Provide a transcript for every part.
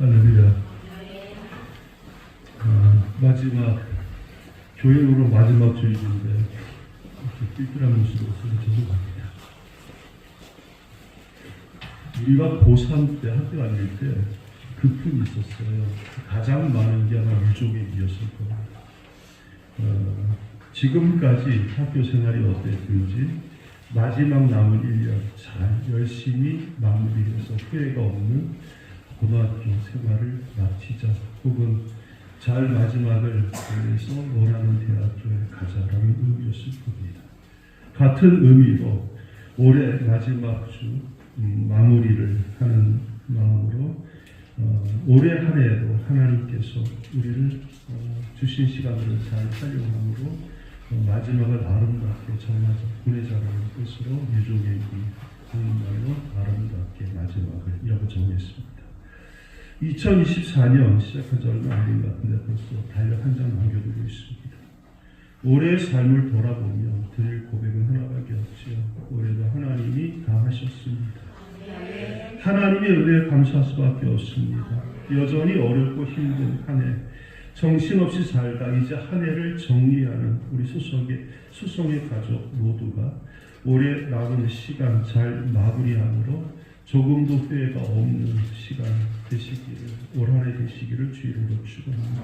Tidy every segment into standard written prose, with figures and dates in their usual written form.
할렐루야. 마지막 교회로 마지막 주일인데 이렇게 띨띨한 모습으로 죄송합니다. 우리가 고3 때 학교 다닐 때 급풍이 있었어요. 가장 많은 게 아마 유족액이었을 겁니다. 지금까지 학교 생활이 어땠든지 마지막 남은 1년 잘 열심히 마무리해서 후회가 없는 고등학교 생활을 마치자, 혹은 잘 마지막을 위해서 원하는 대학교에 가자라는 의미였을 겁니다. 같은 의미로 올해 마지막 주 마무리를 하는 마음으로 올해 한 해에도 하나님께서 우리를 주신 시간을 잘 활용함으로 마지막을 아름답게 정말 보내자라는 뜻으로 유족의 한말로 아름답게 마지막을 이라고 정했습니다. 2024년 시작한 지 얼마 안 된 것 같은데 벌써 달력 한 장 남겨두고 있습니다. 올해의 삶을 돌아보며 드릴 고백은 하나밖에 없지요. 올해도 하나님이 다 하셨습니다. 하나님의 은혜에 감사할 수밖에 없습니다. 여전히 어렵고 힘든 한 해, 정신없이 살다 이제 한 해를 정리하는 우리 수성의 가족 모두가 올해 남은 시간 잘 마무리함으로 조금도 후회가 없는 시간 되시기를, 올 한 해 되시기를 주의로 축원합니다.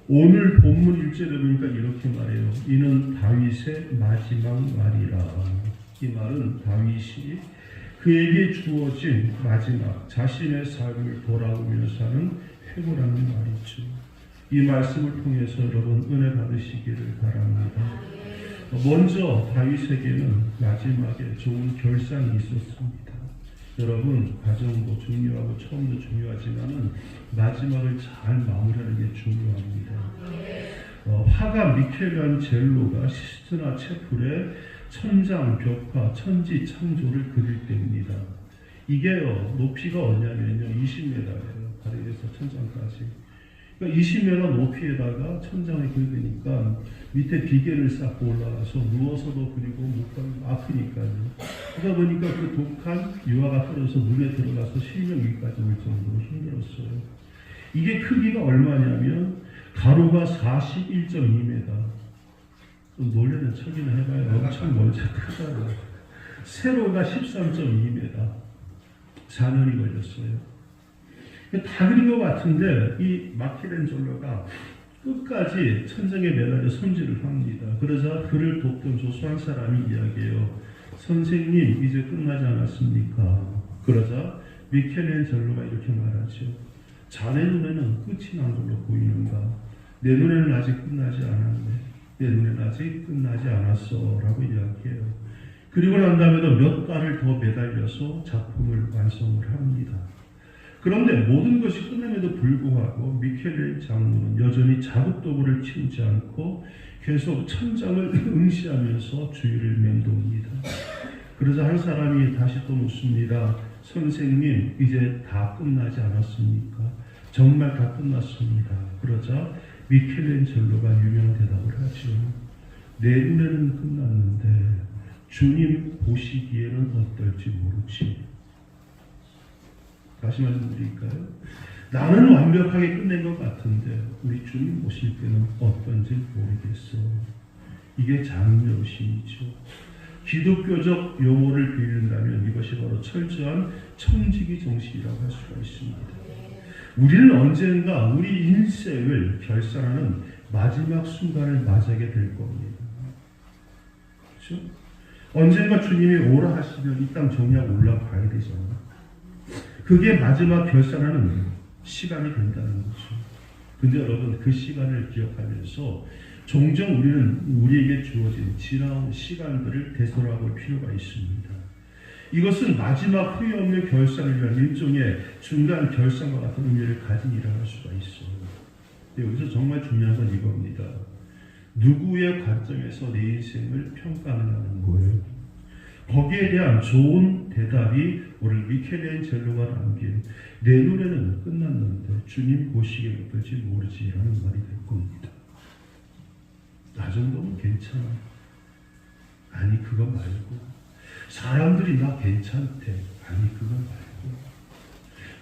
오늘 본문 1절에 보니까 이렇게 말해요. 이는 다윗의 마지막 말이라. 이 말은 다윗이 그에게 주어진 마지막 자신의 삶을 돌아보며 사는 회고라는 말이죠. 이 말씀을 통해서 여러분 은혜 받으시기를 바랍니다. 먼저 다윗에게는 마지막에 좋은 결산이 있었습니다. 여러분, 가정도 중요하고 처음도 중요하지만은 마지막을 잘 마무리하는 게 중요합니다. 화가 미켈란젤로가 시스티나 채플의 천장, 벽화, 천지 창조를 그릴 때입니다. 이게요, 높이가 얼마냐면요, 20m예요. 다리에서 천장까지. 그러니까 20m 높이에다가 천장을 그리니까 밑에 비계를 쌓고 올라가서 누워서도 그리고 못 가면 아프니까요. 그러다 보니까 그 독한 유화가 떨어져서 눈에 들어가서 실명 위까지 올 정도로 힘들었어요. 이게 크기가 얼마냐면 가로가 41.2m. 놀래는 척이나 해봐요. 엄청 멀지 크잖아요. 세로가 13.2m. 4년이 걸렸어요. 다 그린 것 같은데 이 마켈란젤로가 끝까지 천장에 매달려 손질을 합니다. 그러자 그를 돕던 조수한 사람이 이야기해요. 선생님, 이제 끝나지 않았습니까? 그러자 미켈란젤로가 이렇게 말하죠. 자네 눈에는 끝이 난 걸로 보이는가? 내 눈에는 아직 끝나지 않았네. 내 눈에는 아직 끝나지 않았어. 라고 이야기해요. 그리고 난 다음에도 몇 달을 더 매달려서 작품을 완성을 합니다. 그런데 모든 것이 끝남에도 불구하고 미켈레 장로는 여전히 자급도구를 치우지 않고 계속 천장을 응시하면서 주위를 맴돕니다. 그러자 한 사람이 다시 또 묻습니다. 선생님, 이제 다 끝나지 않았습니까? 정말 다 끝났습니다. 그러자 미켈란젤로가 유명한 대답을 하죠. 내 눈에는 끝났는데 주님 보시기에는 어떨지 모르지. 다시 말씀드릴까요? 나는 완벽하게 끝낸 것 같은데 우리 주님 보실 때는 어떤지 모르겠어. 이게 장려심이죠. 기독교적 용어를 빌린다면 이것이 바로 철저한 청지기 정신이라고 할 수가 있습니다. 우리는 언젠가 우리 인생을 결산하는 마지막 순간을 맞이하게 될 겁니다. 그렇죠? 언젠가 주님이 오라 하시면 이 땅 정리하고 올라가야 되잖아요. 그게 마지막 결산하는 시간이 된다는 거죠. 근데 여러분, 그 시간을 기억하면서 종종 우리는 우리에게 주어진 지나온 시간들을 되돌아볼 필요가 있습니다. 이것은 마지막 후회 없는 결산을 위한 일종의 중간 결산과 같은 의미를 가진 일을 할 수가 있어요. 여기서 정말 중요한 건 이겁니다. 누구의 관점에서 내 인생을 평가하는 거예요. 거기에 대한 좋은 대답이 오늘 미켈란젤로가 남긴 내 눈에는 끝났는데 주님 보시기에 어떨지 모르지라는 말이 될 겁니다. 나 정도면 괜찮아. 아니, 그거 말고 사람들이 나 괜찮대. 아니, 그거 말고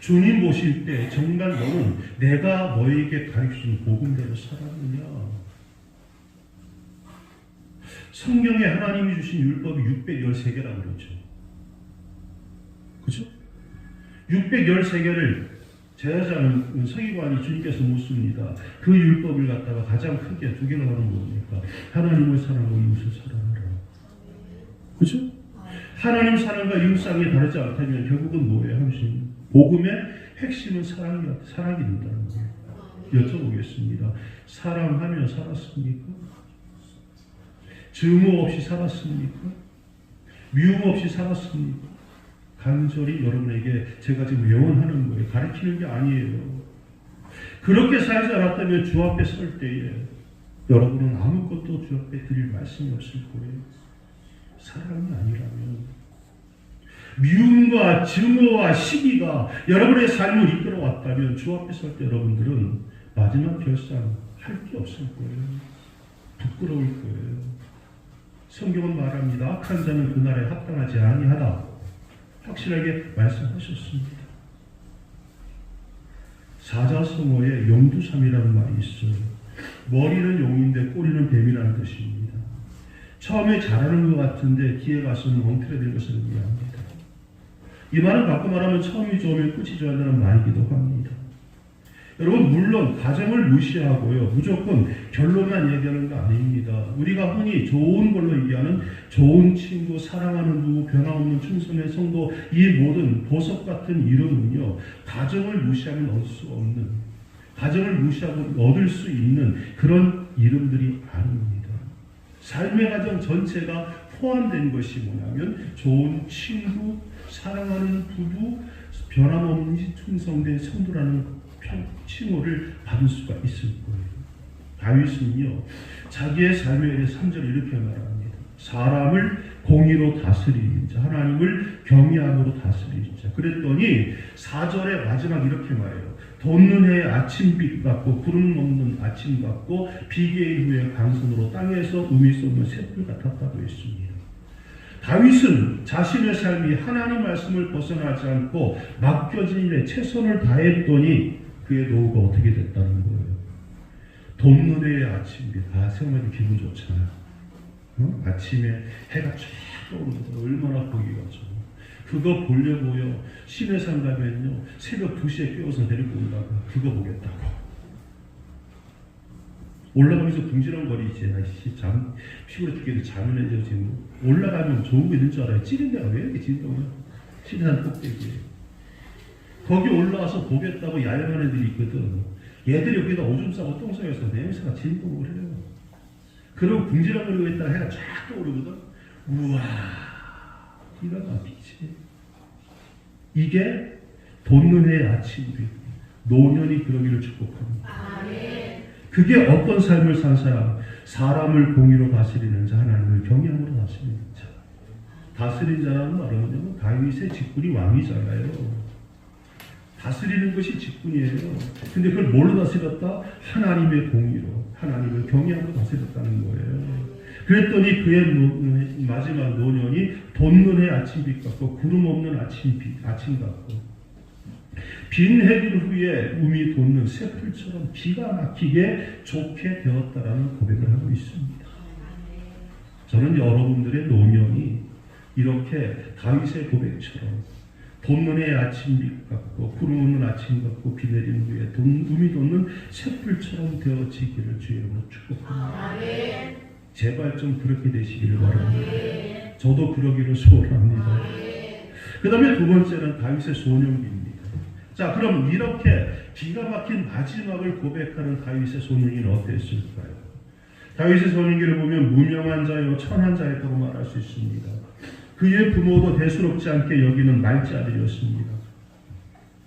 주님 보실 때 정말 너는 내가 너에게 가르쳐준 복음대로 살았느냐? 성경에 하나님이 주신 율법이 613개라고 그러죠. 그죠? 613개를 제사장은 서기관이 주님께서 묻습니다. 그 율법을 갖다가 가장 크게 두 개로 하는 뭡니까? 하나님을 사랑하고 이웃을 사랑하라. 그죠? 하나님 사랑과 이웃 사랑이 다르지 않다면 결국은 뭐예요? 하신 복음의 핵심은 사랑이 된다는 거예요. 여쭤보겠습니다. 사랑하며 살았습니까? 증오 없이 살았습니까? 미움 없이 살았습니까? 간절히 여러분에게 제가 지금 예언하는 거예요. 가르치는 게 아니에요. 그렇게 살지 않았다면 주 앞에 설 때에 여러분은 아무것도 주 앞에 드릴 말씀이 없을 거예요. 사랑이 아니라면 미움과 증오와 시기가 여러분의 삶을 이끌어왔다면 주 앞에 설 때 여러분들은 마지막 결산 할 게 없을 거예요. 부끄러울 거예요. 성경은 말합니다. 악한 자는 그날에 합당하지 아니하다. 확실하게 말씀하셨습니다. 사자성어에 용두삼이라는 말이 있어요. 머리는 용인데 꼬리는 뱀이라는 뜻입니다. 처음에 잘하는 것 같은데 뒤에 가서는 엉터리된 것을 의미합니다. 이 말은 바꿔 말하면 처음이 좋으면 끝이 좋아한다는 말이기도 합니다. 여러분 물론 가정을 무시하고요. 무조건 결론만 얘기하는 거 아닙니다. 우리가 흔히 좋은 걸로 얘기하는 좋은 친구, 사랑하는 부부, 변함없는 충성의 성도 이 모든 보석 같은 이름은요. 가정을 무시하면 얻을 수 없는 가정을 무시하고 얻을 수 있는 그런 이름들이 아닙니다. 삶의 과정 전체가 포함된 것이 뭐냐면 좋은 친구, 사랑하는 부부, 변함없는 충성된 성도라는 칭호를 받을 수가 있을 거예요. 다윗은요 자기의 삶에 대해 3절 이렇게 말합니다. 사람을 공의로 다스리는 자, 하나님을 경외함으로 다스리는 자. 그랬더니 4절의 마지막 이렇게 말해요. 돋는 해의 아침빛 같고 구름 없는 아침 같고 비개일 후의 강선으로 땅에서 음이 쏟는 샘불 같았다고 했습니다. 다윗은 자신의 삶이 하나님 말씀을 벗어나지 않고 맡겨진 일에 최선을 다했더니 그의 노후가 어떻게 됐다는 거예요. 돋는 해의 아침빛. 생각해도 기분 좋잖아요. 아침에 해가 쫙 떠오르는 거 얼마나 보기가 좋아. 그거 보려고요. 시내 산 가면요. 새벽 2시에 깨워서 데리고 온다고 그거 보겠다고. 올라가면서 궁지렁거리지. 피곤해 죽겠는데 잠을 내죠 지금. 올라가면 좋은 거 있는 줄 알아요. 찌른 데가 왜 이렇게 진동이야? 시내산 꼭대기에. 거기 올라와서 보겠다고 야영하는 애들이 있거든. 얘들이 여기다 오줌 싸고 똥 싸서 냄새가 진동을 해요. 그리고 궁지렁거리고 있다가 해가 쫙 떠오르거든. 우와, 기가 막히지. 이게 돋는 해의 아침빛. 노년이 그러기를 축복합니다. 그게 어떤 삶을 산 사람? 사람을 공의로 다스리는 자, 하나님을 경외함으로 다스리는 자. 다스리는 자라는 말은 다윗의 직분이 왕이잖아요. 다스리는 것이 직분이에요. 근데 그걸 뭘로 다스렸다? 하나님의 공의로, 하나님을 경외함으로 다스렸다는 거예요. 그랬더니 그의 마지막 노년이 돋는 해 아침빛 같고 구름 없는 아침 같고 빈 해질 후에 음이 돋는 새풀처럼 기가 막히게 좋게 되었다라는 고백을 하고 있습니다. 저는 여러분들의 노년이 이렇게 다윗의 고백처럼 돋는 해 아침빛 같고 구름 없는 아침 같고 비 내리는 후에 음이 돋는 새풀처럼 되어지기를 주의 이름으로 축복합니다. 제발 좀 그렇게 되시기를 바랍니다. 저도 그러기를 소원합니다. 그 다음에 두 번째는 다윗의 소년기입니다. 자, 그럼 이렇게 기가 막힌 마지막을 고백하는 다윗의 소년기는 어땠을까요? 다윗의 소년기를 보면 무명한 자요 천한 자였다고 말할 수 있습니다. 그의 부모도 대수롭지 않게 여기는 말자들이었습니다.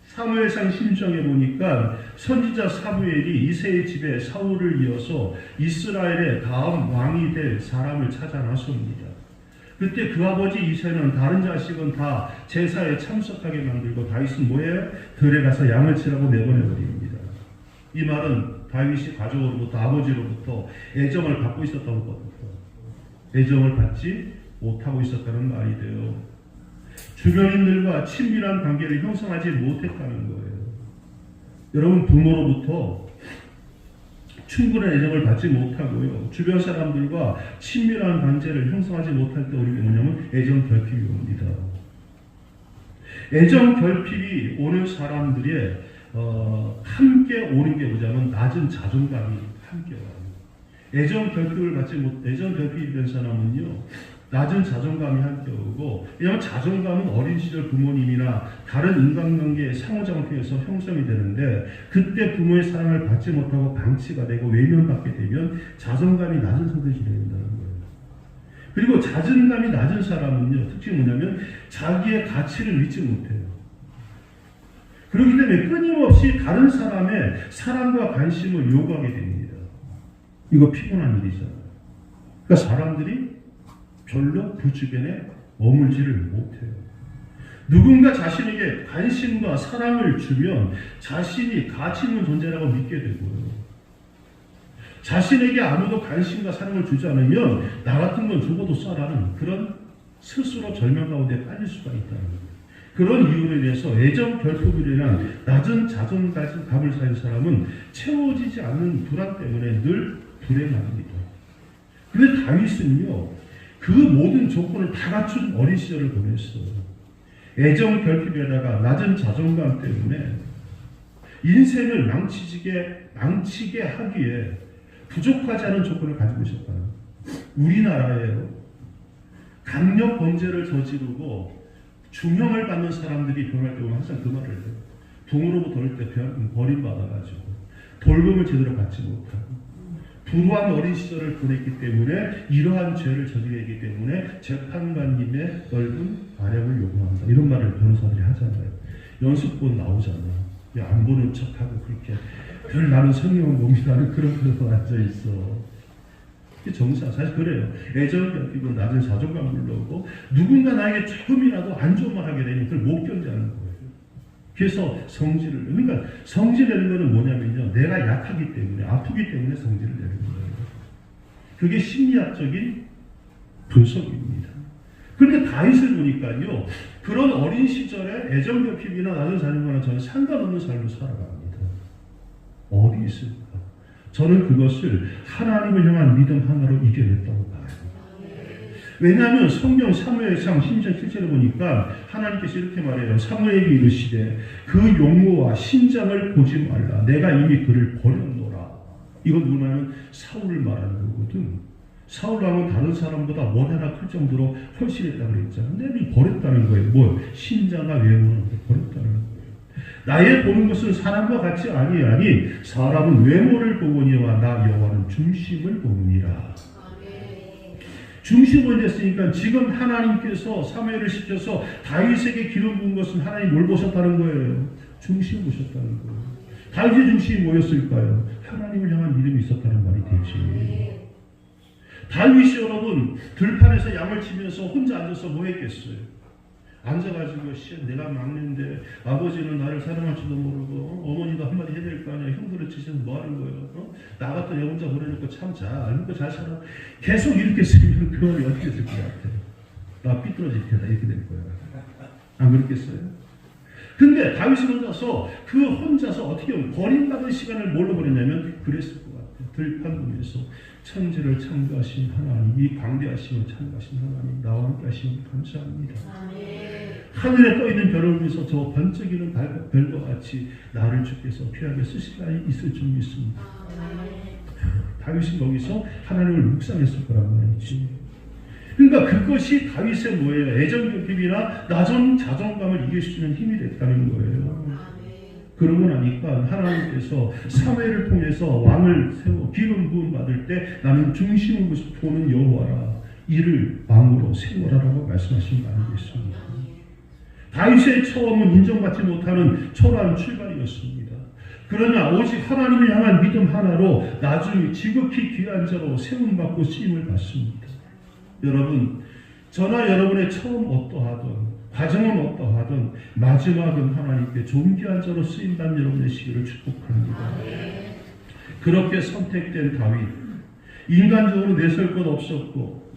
사무엘상 16장에 보니까 선지자 사무엘이 이새의 집에 사울을 이어서 이스라엘의 다음 왕이 될 사람을 찾아 나섭니다. 그때 그 아버지 이새는 다른 자식은 다 제사에 참석하게 만들고 다윗은 뭐예요? 들에 가서 양을 치라고 내보내버립니다. 이 말은 다윗이 가족으로부터 아버지로부터 애정을 받고 있었다는 것부터 애정을 받지 못하고 있었다는 말이 돼요. 주변인들과 친밀한 관계를 형성하지 못했다는 거예요. 여러분, 부모로부터 충분한 애정을 받지 못하고요, 주변 사람들과 친밀한 관계를 형성하지 못할 때 우리가 뭐냐면 애정 결핍이 옵니다. 애정 결핍이 오는 사람들의 함께 오는 게 뭐냐면 낮은 자존감이 함께 와요. 애정 결핍이 된 사람은요, 낮은 자존감이 함께 오고, 왜냐하면 자존감은 어린 시절 부모님이나 다른 인간관계의 상호작용을 통해서 형성이 되는데, 그때 부모의 사랑을 받지 못하고 방치가 되고 외면받게 되면 자존감이 낮은 상태로 진행된다는 거예요. 그리고 자존감이 낮은 사람은요, 특징이 뭐냐면 자기의 가치를 믿지 못해요. 그렇기 때문에 끊임없이 다른 사람의 사랑과 관심을 요구하게 됩니다. 이거 피곤한 일이잖아요. 그러니까 사람들이 별로 그 주변에 머물지를 못해요. 누군가 자신에게 관심과 사랑을 주면 자신이 가치 있는 존재라고 믿게 되고요, 자신에게 아무도 관심과 사랑을 주지 않으면 나 같은 건 죽어도 싸라는 그런 스스로 절망 가운데 빠질 수가 있다는 거예요. 그런 이유로 인해서 애정 결핍으로 인한 낮은 자존감을 가진 사람은 채워지지 않는 불안 때문에 늘 불행합니다. 그런데 다윗은요, 그 모든 조건을 다 갖춘 어린 시절을 보냈어요. 애정 결핍에다가 낮은 자존감 때문에 인생을 망치게 하기에 부족하지 않은 조건을 가지고 있었다는 거예요. 우리나라에요, 강력 범죄를 저지르고 중형을 받는 사람들이 변할 때 보면 항상 그 말을 해요. 부모로부터 어릴 때 버림받아가지고 돌봄을 제대로 받지 못하고 불우한 어린 시절을 보냈기 때문에 이러한 죄를 저지르기 때문에 재판관님의 넓은 발령을 요구한다, 이런 말을 변호사들이 하잖아요. 연습본 나오잖아요. 안 보는 척하고 그렇게 별 나는 성령은 놈이라는 그런 데서 앉아있어. 이게 정사, 사실 그래요. 애정 결핍은 낮은 자존감을 불러오고 누군가 나에게 조금이라도 안 좋은 말 하게 되면 그걸 못 견디하는 거예요. 그래서 그러니까 성질 내는 거는 뭐냐면요, 내가 약하기 때문에, 아프기 때문에 성질을 내는 거예요. 그게 심리학적인 분석입니다. 그런데 다윗을 보니까요, 그런 어린 시절에 애정 결핍이나 낮은 자존감은 저는 상관없는 삶을 살아갑니다. 어디 있을까? 저는 그것을 하나님을 향한 믿음 하나로 이겨냈다고 봐요. 왜냐하면 성경 사무엘상 10장 7절에 보니까 하나님께서 이렇게 말해요. 사무엘이 이르시되 그 용모와 신장을 보지 말라. 내가 이미 그를 버렸노라. 이건 누구냐면 사울을 말하는 거거든. 사울 왕은 다른 사람보다 머리 하나 클 정도로 헌신했다고 그랬잖아요. 근데 버렸다는 거예요. 뭘? 신장과 외모는 버렸다는 거예요. 나의 보는 것은 사람과 같이 아니하니 사람은 외모를 보거니와 나 여호와는 중심을 보느니라. 중심을 됐으니까 지금 하나님께서 사무엘을 시켜서 다윗에게 기름 부은 것은 하나님 뭘 보셨다는 거예요? 중심을 보셨다는 거예요. 다윗의 중심이 뭐였을까요? 하나님을 향한 믿음이 있었다는 말이 되지. 다윗이 여러분 들판에서 양을 치면서 혼자 앉아서 뭐 했겠어요? 앉아가지고 내가 막내인데 아버지는 나를 사랑할지도 모르고 어머니도 한마디 해야 될 거 아니야. 형들을 치셔서 뭐 하는 거예요? 나 같은 애 혼자 보내놓고 참자. 이거 잘 살아. 계속 이렇게 쓰면 그 마음이 어떻게 될 것 같아요? 나 삐뚤어질 테다. 이렇게 될 거야. 안 그렇겠어요? 근데 다윗은 혼자서 어떻게 보면 버림받은 시간을 뭘로 보냈냐면 그랬을 것 같아요. 들판에서 천지를 창조하신 하나님, 이 광대하심을 창조하신 하나님, 나와 함께 하시면 감사합니다. 하늘에 떠있는 별을 위해서 저 번쩍이는 별과 같이 나를 주께서 귀하게 쓰실 날이 있을 줄 믿습니다. 다윗은 거기서 하나님을 묵상했을 거란 말이지. 그러니까 그것이 다윗의 뭐예요? 애정 결핍이나 낮은 자존감을 이길 수 있는 힘이 됐다는 거예요. 그러고 나니까 하나님께서 사무엘을 통해서 왕을 세워 기름 부음 받을 때 나는 중심을 보는 여호와라, 이를 왕으로 세워라라고 말씀하신 거 아니겠습니까? 다윗의 처음은 인정받지 못하는 초라한 출발이었습니다. 그러나 오직 하나님을 향한 믿음 하나로 나중에 지극히 귀한 자로 세움받고 쓰임을 받습니다. 여러분, 저나 여러분의 처음 어떠하든 과정은 어떠하든 마지막은 하나님께 존귀한 자로 쓰임받는 여러분의 시기를 축복합니다. 그렇게 선택된 다윗, 인간적으로 내세울 것 없었고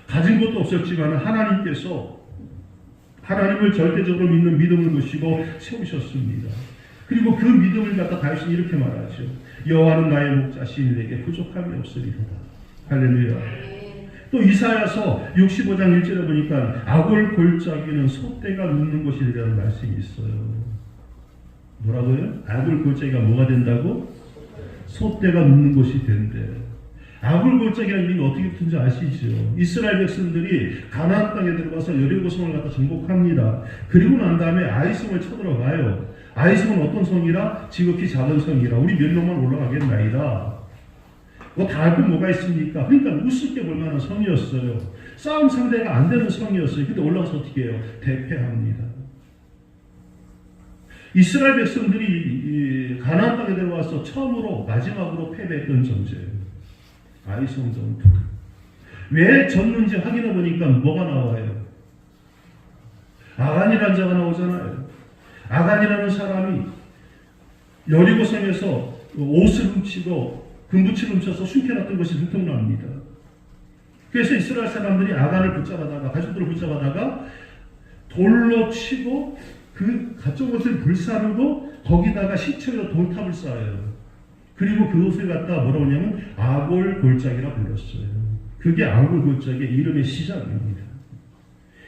가진 것도 없었지만 하나님께서 하나님을 절대적으로 믿는 믿음을 보시고 세우셨습니다. 그리고 그 믿음을 갖다 다윗이 이렇게 말하죠. 여호와는 나의 목자시니 내게 부족함이 없으리로다. 할렐루야. 또 이사야서 65장 1절에 보니까 아골 골짜기는 소떼가 눕는 곳이라는 말씀이 있어요. 뭐라고요? 아골 골짜기가 뭐가 된다고? 소떼가 눕는 곳이 된대. 아골 골짜기라는 이름이 어떻게 붙은지 아시죠? 이스라엘 백성들이 가나안 땅에 들어가서 여리고성을 갖다 정복합니다. 그리고 난 다음에 아이성을 쳐들어가요. 아이성은 어떤 성이라? 지극히 작은 성이라. 우리 몇 명만 올라가겠나이다. 뭐 다 알고 뭐가 있습니까? 그러니까 우습게 볼 만한 성이었어요. 싸움 상대가 안 되는 성이었어요. 근데 올라가서 어떻게 해요? 대패합니다. 이스라엘 백성들이 가나안 땅에 들어와서 처음으로 마지막으로 패배했던 전제예요. 아이성 전투. 왜 졌는지 확인해 보니까 뭐가 나와요? 아간이라는 자가 나오잖아요. 아간이라는 사람이 여리고성에서 옷을 훔치고 금붙이를 훔쳐서 숨겨놨던 것이 들통납니다. 그래서 이스라엘 사람들이 아간을 붙잡아다가 가족들을 붙잡아다가 돌로 치고 그 가쪽 옷을 불사르고 거기다가 시체로 돌탑을 쌓아요. 그리고 그 옷을 갖다 뭐라고 하냐면 아골 골짜기라 불렀어요. 그게 아골 골짜기의 이름의 시작입니다.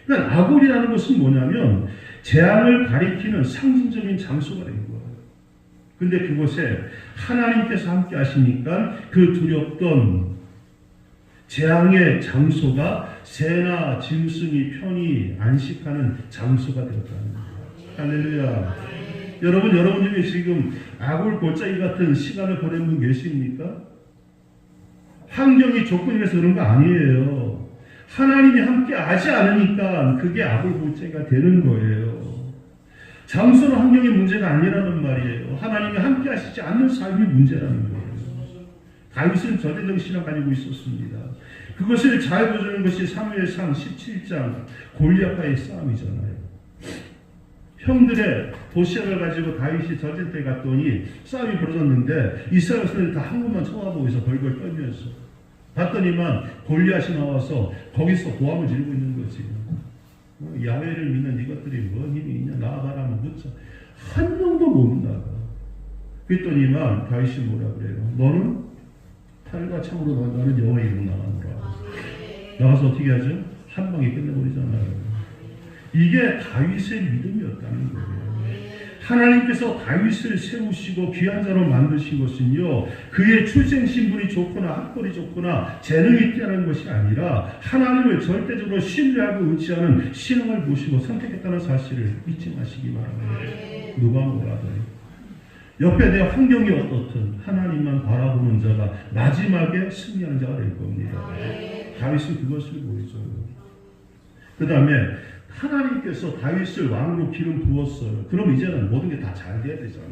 그러니까 아골이라는 것은 뭐냐면 재앙을 가리키는 상징적인 장소가 된 거예요. 근데 그곳에 하나님께서 함께 하시니까 그 두렵던 재앙의 장소가 새나 짐승이 편히 안식하는 장소가 되었다는 거예요. 할렐루야. 여러분 중에 지금 아골 골짜기 같은 시간을 보낸 분 계십니까? 환경이 조건이라서 그런 거 아니에요. 하나님이 함께 하지 않으니까 그게 아골 골짜기가 되는 거예요. 장소는 환경의 문제가 아니라는 말이에요. 하나님이 함께 하시지 않는 삶이 문제라는 거예요. 다윗은 저대정신을 가지고 있었습니다. 그것을 잘 보여주는 것이 사무엘상 17장 골리앗과의 싸움이잖아요. 형들의 보시아를 가지고 다윗이 저질 때 갔더니 싸움이 벌어졌는데 이스라엘 백성들이 다 한 곳만 쳐다보고 있어. 벌벌 떨면서 봤더니만 골리앗이 나와서 거기서 고함을 지르고 있는 거지. 야훼를 믿는 이것들이 뭔 힘이 있냐 나와봐라 하면 묻자. 한 명도 못 나가. 그랬더니만 다윗이 뭐라 그래요? 너는 칼과 창으로 나가는 여호와 이름으로 나가노라. 나가서 어떻게 하죠? 한 방에 끝내버리잖아요. 이게 다윗의 믿음이었다는 거예요. 하나님께서 다윗을 세우시고 귀한 자로 만드신 것은요, 그의 출생 신분이 좋거나 학벌이 좋거나 재능이 뛰어난 것이 아니라 하나님을 절대적으로 신뢰하고 의지하는 신앙을 보시고 선택했다는 사실을 잊지 마시기 바랍니다. 누가 뭐라더니 옆에 내 환경이 어떻든 하나님만 바라보는 자가 마지막에 승리하는 자가 될 겁니다. 다윗은 그것을 보여줘요. 그 다음에 하나님께서 다윗을 왕으로 기름 부었어요. 그럼 이제는 모든 게 다 잘 돼야 되잖아.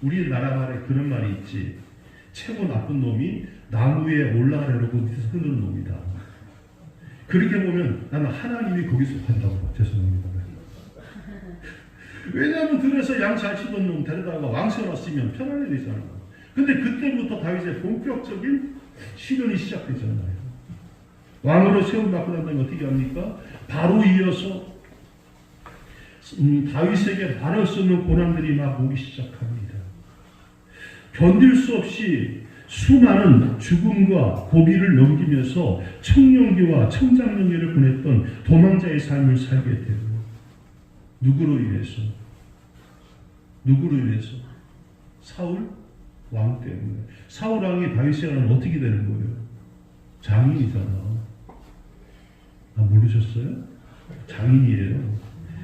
우리나라 말에 그런 말이 있지. 최고 나쁜 놈이 나무 위에 올라가려고 밑에서 흔드는 놈이다. 그렇게 보면 나는 하나님이 거기 속한다고. 죄송합니다. 왜냐하면 들에서 양 잘 치던 놈 데려다가 왕 세워놨으면 편안해야 되잖아. 근데 그때부터 다윗의 본격적인 시련이 시작되잖아요. 왕으로 세움받고 난 다음에 어떻게 합니까? 바로 이어서 다윗에게 말할 수 없는 고난들이 막 오기 시작합니다. 견딜 수 없이 수많은 죽음과 고비를 넘기면서 청년기와 청장년기를 보냈던 도망자의 삶을 살게 돼요. 누구로 인해서? 누구로 인해서? 사울 왕 때문에. 사울 왕이 다윗에 가면 어떻게 되는 거예요? 장인이잖아. 모르셨어요? 장인이에요.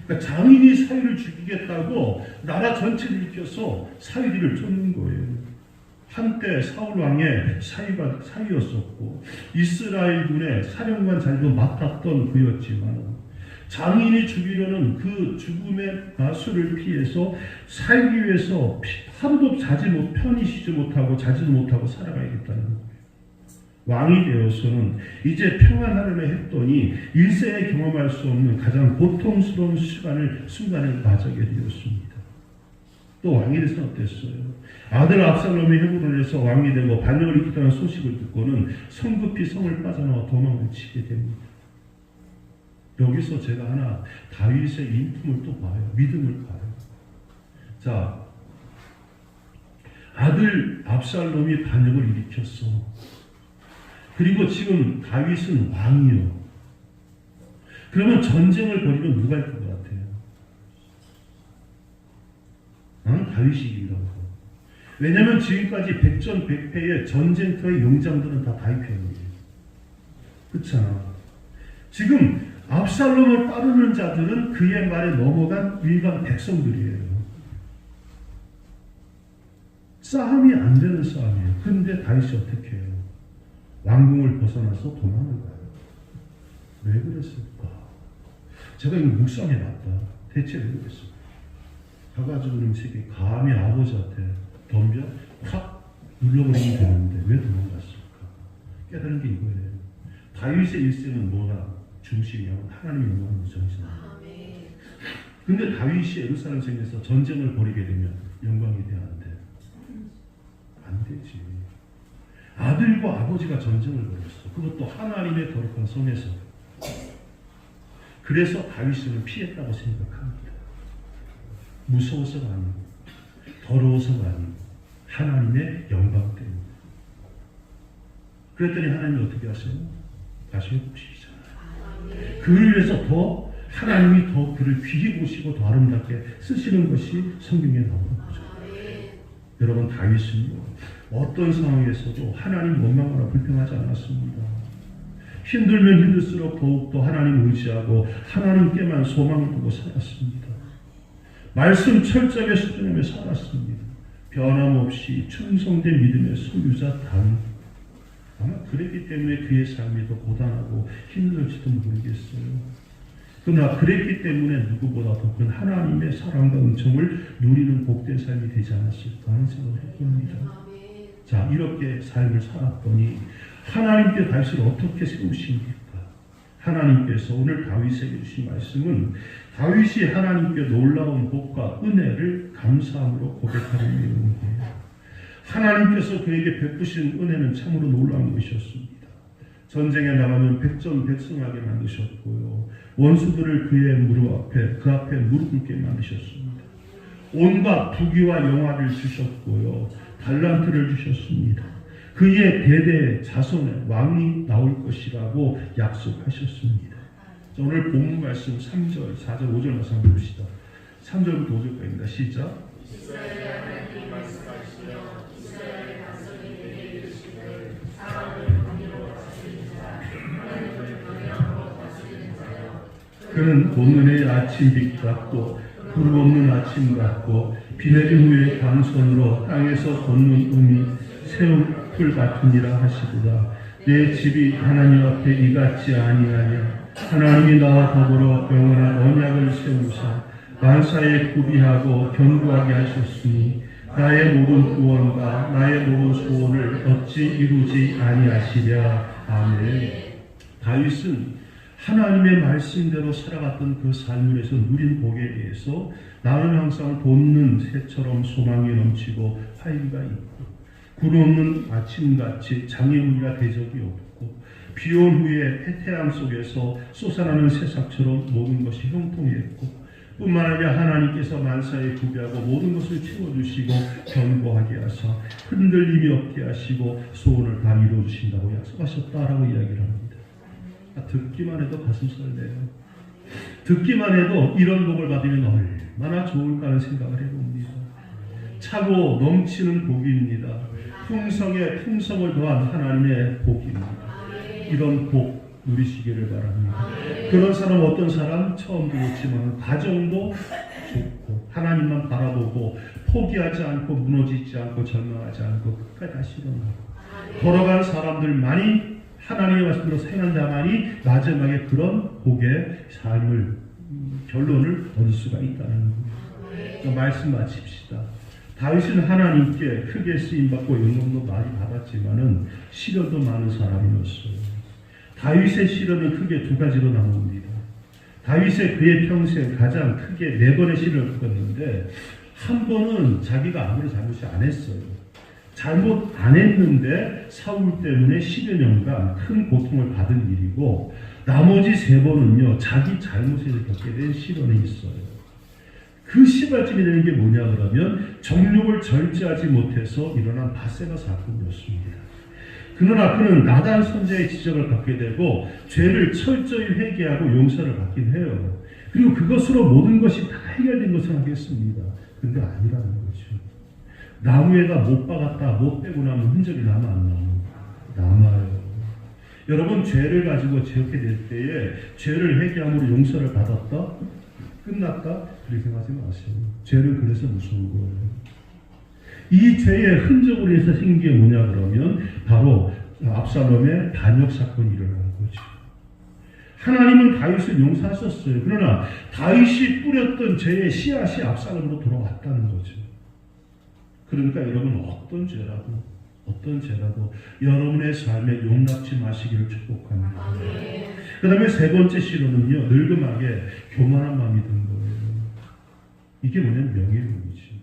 그러니까 장인이 사위를 죽이겠다고 나라 전체를 일으켜서 사위를 쫓는 거예요. 한때 사울 왕의 사위였었고 이스라엘군의 사령관 자리도 맡았던 그였지만 장인이 죽이려는 그 죽음의 수를 피해서 살기 위해서 하루도 편히 쉬지 못하고 자지도 못하고 살아가야겠다는 거예요. 왕이 되어서는 이제 평안하려고 했더니 일생에 경험할 수 없는 가장 고통스러운 순간을 맞이하게 되었습니다. 또 왕이 돼서는 어땠어요? 아들 압살롬이 헤브론을 해서 왕이 되고 반역을 일으켰다는 소식을 듣고는 성급히 성을 빠져나와 도망을 치게 됩니다. 여기서 제가 하나 다윗의 인품을 또 봐요. 믿음을 봐요. 자, 아들 압살롬이 반역을 일으켰어. 그리고 지금 다윗은 왕이요. 그러면 전쟁을 벌이면 누가 할 것 같아요? 다윗이 이기라고. 왜냐하면 지금까지 백전백패의 전쟁터의 용장들은 다 다윗 편이에요. 그렇잖아. 지금 압살롬을 따르는 자들은 그의 말에 넘어간 일반 백성들이에요. 싸움이 안 되는 싸움이에요. 근데 다윗이 어떻게 해요? 왕궁을 벗어나서 도망을 가요. 왜 그랬을까? 제가 이거 묵상해봤다. 대체 왜 그랬을까? 가가지고 음식이 감히 아버지한테 덤벼 확 눌러버리면 되는데 왜 도망갔을까? 깨달은 게 이거예요. 다윗의 일생은 뭐가 중심이냐면 하나님의 영광을 무정하시다. 근데 다윗이 예루살렘성에서 전쟁을 벌이게 되면 영광이 돼야 안 돼? 안 되지. 아들과 아버지가 전쟁을 벌였어. 그것도 하나님의 거룩한 성에서. 그래서 다윗은 피했다고 생각합니다. 무서워서가 아니고 더러워서가 아니고 하나님의 영광 때문에. 그랬더니 하나님이 어떻게 하세요? 다시 회복시키잖아요. 그를 위해서 더 하나님이 더 그를 귀히 보시고 더 아름답게 쓰시는 것이 성경에 나오는 거죠. 여러분, 다윗은요 어떤 상황에서도 하나님 원망하거나 불평하지 않았습니다. 힘들면 힘들수록 더욱더 하나님 의지하고 하나님께만 소망을 두고 살았습니다. 말씀 철저하게 수준하며 살았습니다. 변함없이 충성된 믿음의 소유자 다윗. 아마 그랬기 때문에 그의 삶이 더 고단하고 힘들지도 모르겠어요. 그러나 그랬기 때문에 누구보다 더 큰 하나님의 사랑과 은총을 누리는 복된 삶이 되지 않았을까 하는 생각을 해봅니다. 자, 이렇게 삶을 살았더니 하나님께 다윗을 어떻게 세우십니까? 하나님께서 오늘 다윗에게 주신 말씀은 다윗이 하나님께 놀라운 복과 은혜를 감사함으로 고백하는 내용이에요. 하나님께서 그에게 베푸신 은혜는 참으로 놀라운 것이었습니다. 전쟁에 나가면 백전백승하게 만드셨고요. 원수들을 그의 무릎 앞에 그 앞에 무릎 꿇게 만드셨습니다. 온갖 부귀와 영화를 주셨고요. 달란트를 주셨습니다. 그의 대대 자손의 왕이 나올 것이라고 약속하셨습니다. 자, 오늘 본문 말씀 3절, 4절, 5절 말씀 한번 봅시다. 3절부터 5절까지입니다. 시작. 이스라엘 하나님 말씀하시며 이스라엘 백성이 내게 이르시되 사람을 강요로 다스리는 자 하나님을 강요하고 다스리는 자여 그는 본문의 아침빛 같고 구름 없는 아침 같고 비 내린 후에 강선으로 땅에서 돋는 음이 세운 풀 같으니라 하시도다. 내 집이 하나님 앞에 이같지 아니하냐. 하나님이 나와 더불어 영원한 언약을 세우사 만사에 구비하고 견고하게 하셨으니 나의 모든 구원과 나의 모든 소원을 어찌 이루지 아니하시랴. 아멘. 다윗은 하나님의 말씀대로 살아갔던 그 삶에서 누린 복에 의해서 나는 항상 돋는 새처럼 소망이 넘치고 활기가 있고 구름 없는 아침같이 장애물이라 대적이 없고 비온 후에 해태함 속에서 솟아나는 새싹처럼 모든 것이 형통했고 뿐만 아니라 하나님께서 만사에 구비하고 모든 것을 채워주시고 견고하게 하사 흔들림이 없게 하시고 소원을 다 이루어주신다고 약속하셨다라고 이야기를 합니다. 듣기만 해도 가슴 설레요. 듣기만 해도 이런 복을 받으면 얼마나 좋을까 하는 생각을 해봅니다. 차고 넘치는 복입니다. 풍성에 풍성을 더한 하나님의 복입니다. 이런 복 누리시기를 바랍니다. 그런 사람 어떤 사람 처음 들었지만 가정도 좋고 하나님만 바라보고 포기하지 않고 무너지지 않고 절망하지 않고 끝까지 다시 일어나고 걸어간 사람들 많이 하나님의 말씀으로 행한 자만이 마지막에 그런 복의 삶을 결론을 얻을 수가 있다는 겁니다. 말씀 마칩시다. 다윗은 하나님께 크게 쓰임받고 영광도 많이 받았지만은 시련도 많은 사람이었어요. 다윗의 시련은 크게 두 가지로 나눕니다. 다윗의 그의 평생 가장 크게 4번의 시련을 겪었는데 한 번은 자기가 아무리 잘못이 안 했어요. 잘못 안 했는데 사울 때문에 10여 년간 큰 고통을 받은 일이고 나머지 세 번은요, 자기 잘못에 겪게 된 시련이 있어요. 그 시발점이 되는 게 뭐냐 그러면 정욕을 절제하지 못해서 일어난 바세바 사건이었습니다. 그러나 그는 나단 선지자의 지적을 받게 되고 죄를 철저히 회개하고 용서를 받긴 해요. 그리고 그것으로 모든 것이 다 해결된 것을 하겠습니다. 근데 아니라는 거죠. 나무에다 못 박았다, 못 빼고 나면 흔적이 남아 안 남아요. 여러분, 죄를 가지고 죄롭게 될 때에 죄를 회개함으로 용서를 받았다? 끝났다? 그렇게 생각하지 마세요. 죄는 그래서 무서운 거예요. 이 죄의 흔적으로 해서 생긴 게 뭐냐 그러면 바로 압살롬의 반역 사건이 일어나는 거죠. 하나님은 다윗을 용서하셨어요. 그러나 다윗이 뿌렸던 죄의 씨앗이 압살롬으로 돌아왔다는 거죠. 그러니까 여러분, 어떤 죄라도 여러분의 삶에 용납지 마시기를 축복합니다. 그 다음에 세 번째 시로는요, 늙음하게 교만한 마음이 든 거예요. 이게 뭐냐면 명예욕이지.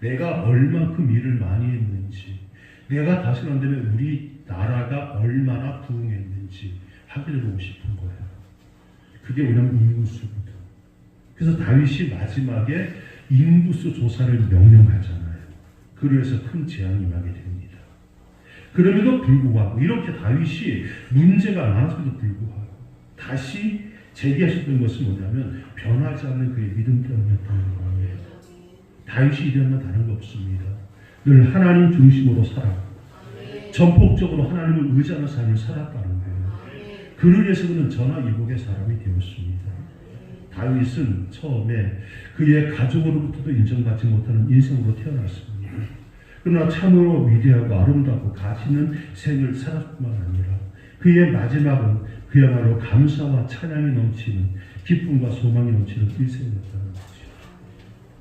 내가 얼만큼 일을 많이 했는지, 내가 다시 한다면 우리 나라가 얼마나 부흥했는지 확인해보고 싶은 거예요. 그게 뭐냐면 인구수거든. 그래서 다윗이 마지막에 인구수 조사를 명령하잖아요. 그래서 큰 재앙이 임하게 됩니다. 그럼에도 불구하고 이렇게 다윗이 문제가 많았음에도 불구하고 다시 제기하셨던 것은 뭐냐면 변하지 않는 그의 믿음 때문이었다는 거예요. 다윗이 이랬나 다른 거 없습니다. 늘 하나님 중심으로 살아 전폭적으로 하나님을 의지하는 삶을 살았다는 거예요. 그를 위해서 그는 전화위복의 사람이 되었습니다. 다윗은 처음에 그의 가족으로부터도 인정받지 못하는 인생으로 태어났습니다. 그러나 참으로 위대하고 아름답고 가치 있는 생을 살았을 뿐만 아니라 그의 마지막은 그야말로 감사와 찬양이 넘치는 기쁨과 소망이 넘치는 일생이었다는 거죠.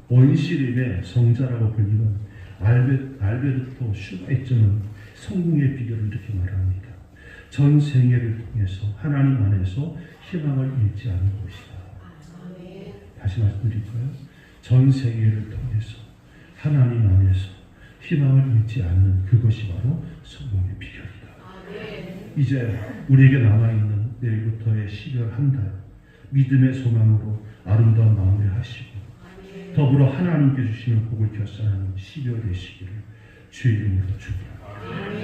원시림의 성자라고 불리는 알베르토 슈바이처는 성공의 비결을 이렇게 말합니다. 전 생애를 통해서 하나님 안에서 희망을 잃지 않은 것이다. 다시 말씀드릴까요? 전 생애를 통해서 하나님 안에서 희망을 잃지 않는 그것이 바로 성공의 비결이다. 이제 우리에게 남아있는 내일부터의 12월 한 달 믿음의 소망으로 아름다운 마무리 하시고 더불어 하나님께 주시는 복을 결산하는 12월 되시기를 주의 이름으로 축원합니다.